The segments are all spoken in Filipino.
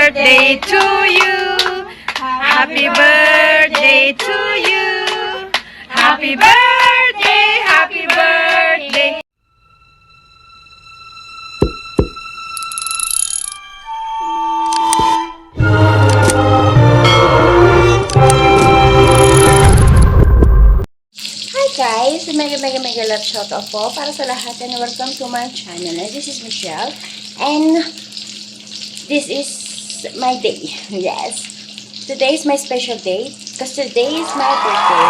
birthday to you. Happy birthday to you. Happy birthday, happy birthday. Hi guys! Mega love shout out po para sa lahat and welcome to my channel. And this is Michelle and this is my day. Yes. Today is my special day because today is my birthday.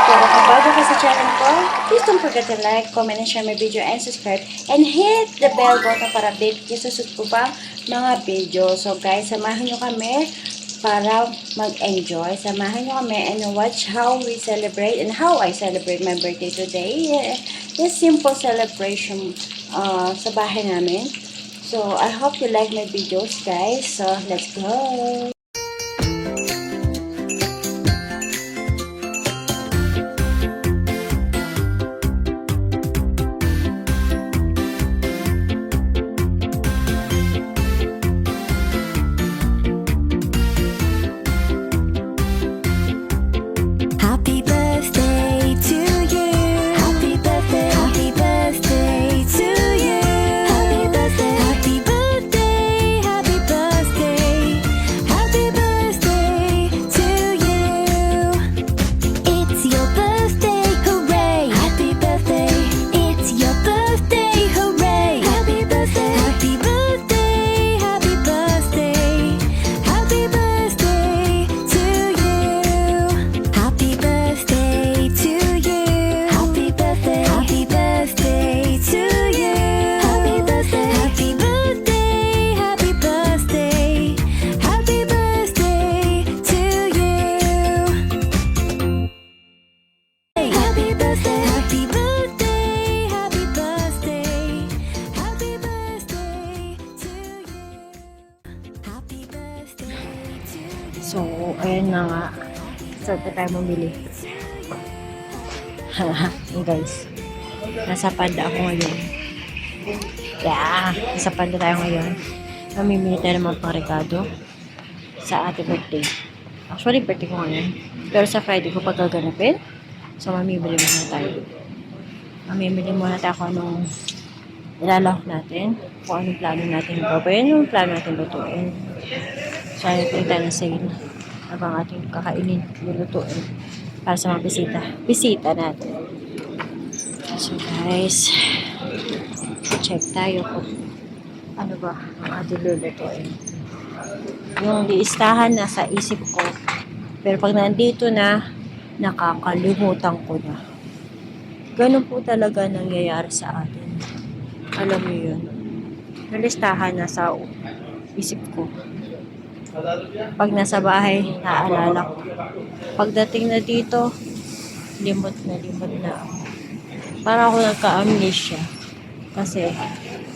Pero kung bago ka sa channel ko, please don't forget to like, comment, and share my video and subscribe and hit the bell button para update kayo sa susunod ko pang mga video. So guys, samahan nyo kami para mag-enjoy. Samahan nyo kami and watch how we celebrate and how I celebrate my birthday today. This simple celebration sa bahay namin. So, I hope you like my videos, guys. So, let's go! Happy birthday to you. Happy birthday. Happy birthday to you. Happy birthday. Happy birthday. Happy birthday. Happy birthday to you. It's your birthday, hooray. Happy birthday. It's your birthday, hooray. Happy birthday. Happy birthday. Happy birthday. Happy birthday to you. Happy birthday to you. Happy birthday. Happy birthday to you. Happy birthday. Happy birthday. Happy birthday. Happy birthday to you. Happy birthday. Happy birthday. Happy birthday. Happy birthday to you. Happy birthday to you. So, ayan na nga. Saan pa tayo mamili? Hey guys. Nasa Panda ako ngayon. Yeah, nasa Panda tayo ngayon. Mamimili tayo ng mga pang-regalo sa ating birthday. Actually, birthday ko ngayon. Pero sa Friday ko pagkaganapin. So, mamimili muna tayo. Mamimili muna tayo kung anong ilalawak natin. Kung anong plano natin gawin. Anong plano natin lutuin. So, ayun tayo na sale. Habang ating kakainin, lulutuin. Para sa mga bisita. Bisita natin. So, guys. Check tayo kung ano ba ang ating lulutuin. Yung liistahan na sa isip ko. Pero pag nandito na, nakakalimutan ko na. Ganun po talaga nangyayari sa atin. Alam mo yun. Yung listahan na sa isip ko. Pag nasa bahay, naaalala ko. Pagdating na dito, limot na. Para ako nagka-amnesia. Kasi,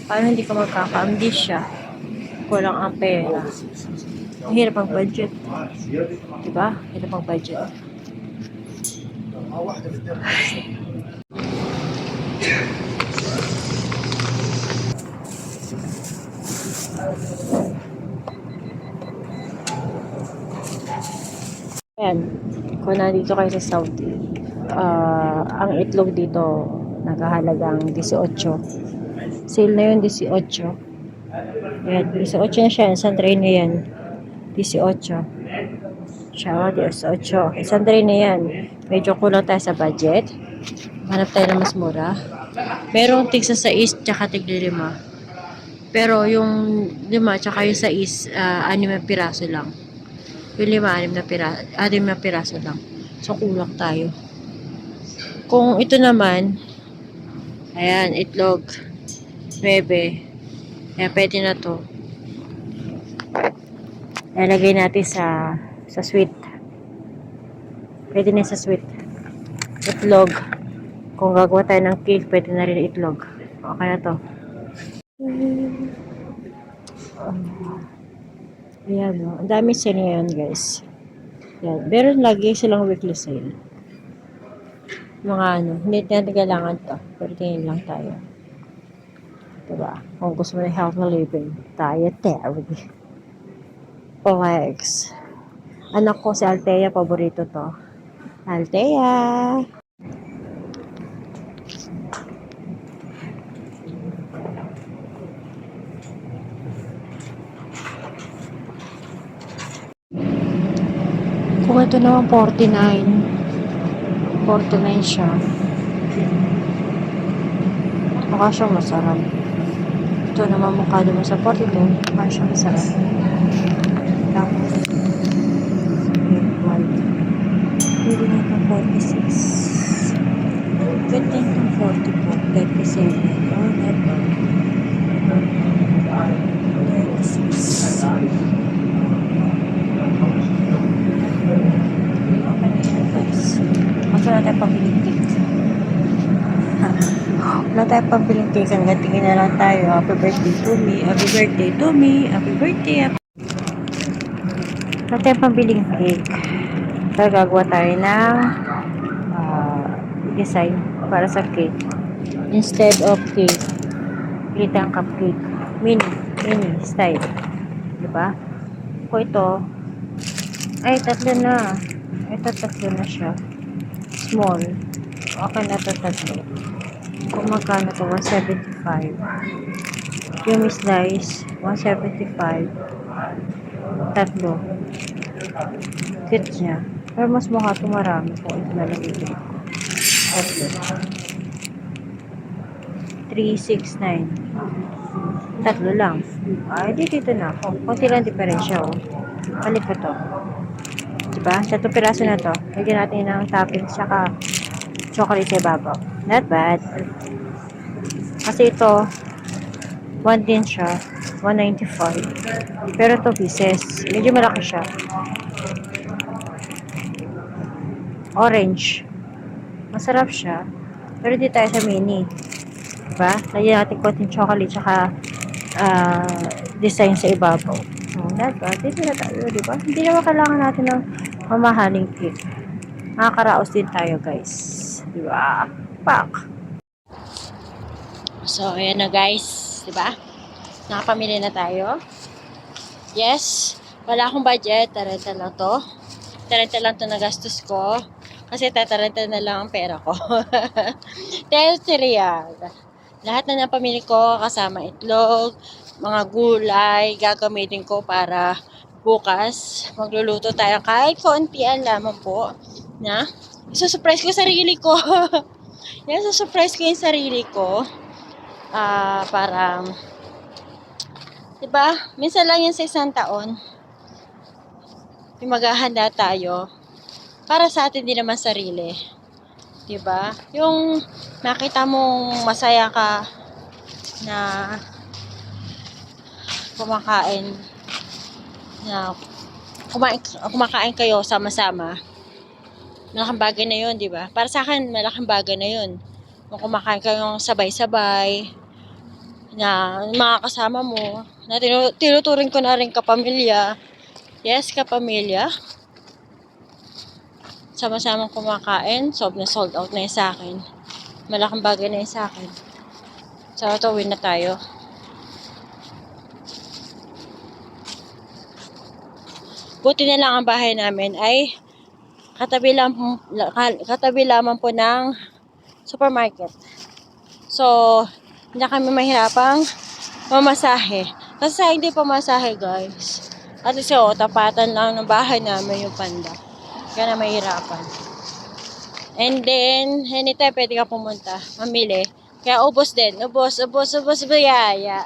paano hindi ka magkaka-amnesia? Kulang ang pera. Ang hirap ang budget. Diba? Hirap ang budget. Ayan, kung nandito kayo sa Saudi, ang itlog dito nakahalagang 18. Sale na yun, 18. Ayan, 18 na siya. Isang tray na yan. 18. Siya, 18. Isang tray na yan. Medyo kulang tayo sa budget. Hanap tayo na mas mura. Merong tig sa 6 tsaka tig 5. Pero yung 5 tsaka yung 6, 6 na piraso lang. Yung 5, 6 na piraso lang. So, kulang tayo. Kung ito naman, ayan, itlog, 9. Ayan, pwede na to. Lalagay natin sa sweet. Pwede na sa sweet. Itlog. Kung gagawa tayo ng cake, pwede na rin itlog. Okay na to. Ayan, no? Ang dami sale ngayon, guys. Ayan. Meron lagi silang weekly sale. Mga hindi natin kailangan to. Pero tingin lang tayo. Diba? Kung gusto mo na healthy living, diet therapy. Flex. Anak ko si Althea, paborito to. Althea! Kung ito naman 49. 49 siya. Mukha siyang masarap. Ito naman mukha naman sa 42. Mukha siyang masarap. Tapos, white. Pwede na itong 46. Pwede na itong 44. 37. Oh, not bad. 36. Wala tayong pabiling cake. Wala tayong pabiling cake. Hanggang tingin na lang tayo. Happy birthday to me. Happy birthday to me. Happy birthday. Wala tayong pabiling cake. Kaya gagawa tayo ng design para sa cake. Instead of cake, pili tayong cupcake. Mini style. Diba? Kung ito, ay tatlo na. Ito tatlo na siya. Small. Okay na ito tatlo. Kung magkano ito, 175. Yung slice, 175. Tatlo. Cute niya. Pero mas mukha ito marami kung ito nalagay ko. Tatlo. 369. Tatlo lang. Ay, dito na ako. Kunti lang diferensya, oh. Palit ko to. Diba? Sa 2 piraso na to. Lagyan natin ng toppings tsaka chocolate sa ibabaw. Not bad. Kasi ito, 1 din siya. 195. Pero ito pieces. Medyo malaki siya. Orange. Masarap siya. Pero di tayo sa mini. Diba? Lagyan natin konting chocolate tsaka design sa ibabaw. Not bad. Dito na tayo, diba? Hindi naman kailangan natin ng mamahaling cake. Nakakaraos din tayo, guys. Diba? Pak! So, ayan na, guys. Diba? Nakapamili na tayo. Yes. Wala akong budget. Tarenta lang to. Tarenta lang to na gastos ko. Kasi tatarenta na lang ang pera ko. 30 real. Lahat na napamili ko, kasama itlog, mga gulay, gagamitin ko para bukas magluluto tayo kahit konti ang laman po na isusurprise ko sarili ko. Yan, isusurprise ko yung sarili ko. Para diba, minsan lang yan sa isang taon yung maghahanda tayo para sa atin din naman sarili. Diba? Yung nakita mong masaya ka na kumakain kayo sama-sama. Malaking bagay na yun, diba? Para sa akin, malaking bagay na yun. Kung kumakain kayong sabay-sabay na mga kasama mo, na tinuturing ko na rin kapamilya. Yes, kapamilya. Sama-samang kumakain, sold out na yun sa akin. Malaking bagay na yun sa akin. So, ito, win na tayo. Buti na lang ang bahay namin ay katabi lamang po ng supermarket. So, hindi kami mahirapang mamasahe. Kasi sa hindi pamasahe, guys. At so, tapatan lang ng bahay namin yung Panda. Kaya na mahirapan. And then, anytime pwede ka pumunta, mamili. Kaya ubos din. Ubos, biyaya.